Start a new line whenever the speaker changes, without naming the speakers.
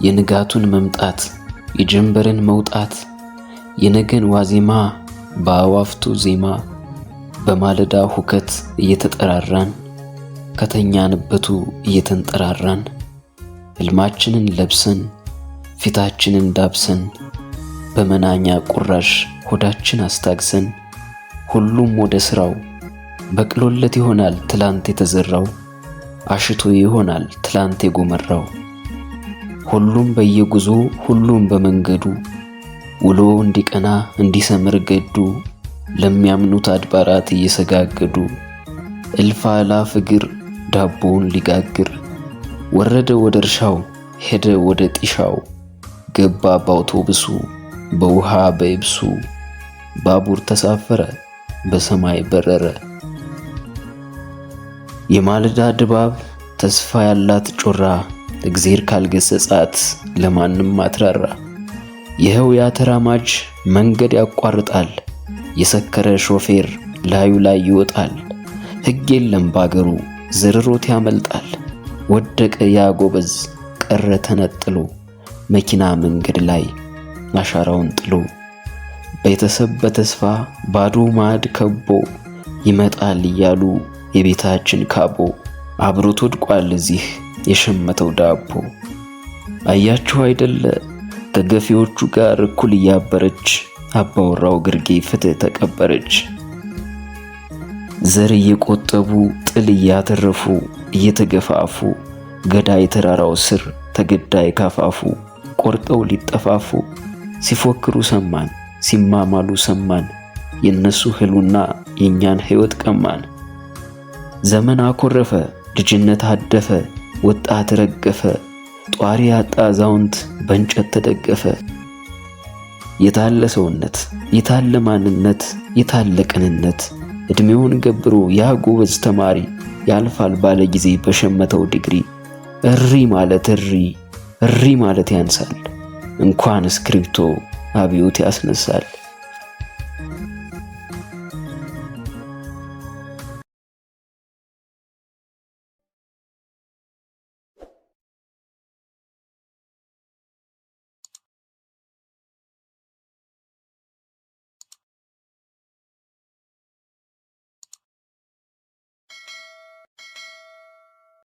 የንጋቱን መምጣት የጀንበርን መውጣት የነገን ዋዜማ በአዋፍቱ ዜማ በማለዳ ሁከት እየተጠራራን ከተኛንበቱ እየተንጠራራን ሕልማችንን ለብሰን ፊታችንን ዳብሰን በመናኛ ቁራሽ ሆዳችን አስታግሰን ሁሉም ወደ ሥራው በቅሎለት ይሆናል ትላንት የተዘራው አሽቶ ይሆናል ትላንት የጎመራው ሁሉም በየጉዞ ሁሉም በመንገዱ ውሎ እንዲቀና እንዲሰምር ገዱ ለሚያምኑት አድባራት እየሰጋገዱ እልፍ አእላፍ እግር ዳቦውን ሊጋግር ወረደ ወደ እርሻው ሄደ ወደ ጢሻው ገባ በአውቶቡሱ በውሃ በየብሱ ባቡር ተሳፈረ በሰማይ በረረ። የማለዳ ድባብ ተስፋ ያላት ጮራ እግዜር ካልገሰጻት ለማንም አትራራ። ይኸው ያ ተራማጅ መንገድ ያቋርጣል የሰከረ ሾፌር ላዩ ላይ ይወጣል። ሕግ የለም ባገሩ ዝርሮት ያመልጣል። ወደቀ ያ ጎበዝ ቀረ ተነጥሎ መኪና መንገድ ላይ አሻራውን ጥሎ ቤተሰብ በተስፋ ባዶ ማዕድ ከቦ ይመጣል እያሉ የቤታችን ካቦ አብሮት ወድቋል እዚህ የሸመተው ዳቦ። አያችሁ አይደለ ከገፊዎቹ ጋር እኩል እያበረች አባወራው ግርጌ ፍትህ ተቀበረች። ዘር እየቆጠቡ ጥል እያተረፉ እየተገፋፉ ገዳይ ተራራው ስር ተገዳይ ካፋፉ ቆርጠው ሊጠፋፉ ሲፎክሩ ሰማን ሲማማሉ ሰማን የነሱ ህሉና የኛን ሕይወት ቀማን። ዘመን አኮረፈ ልጅነት አደፈ ወጣት ረገፈ ጧሪ ያጣ አዛውንት በእንጨት ተደገፈ። የታለ ሰውነት የታለ ማንነት የታለ ቅንነት እድሜውን ገብሮ ያ ጎበዝ ተማሪ ያልፋል ባለ ጊዜ በሸመተው ዲግሪ። እሪ ማለት ያንሳል እንኳን እስክሪብቶ አብዮት ያስነሳል።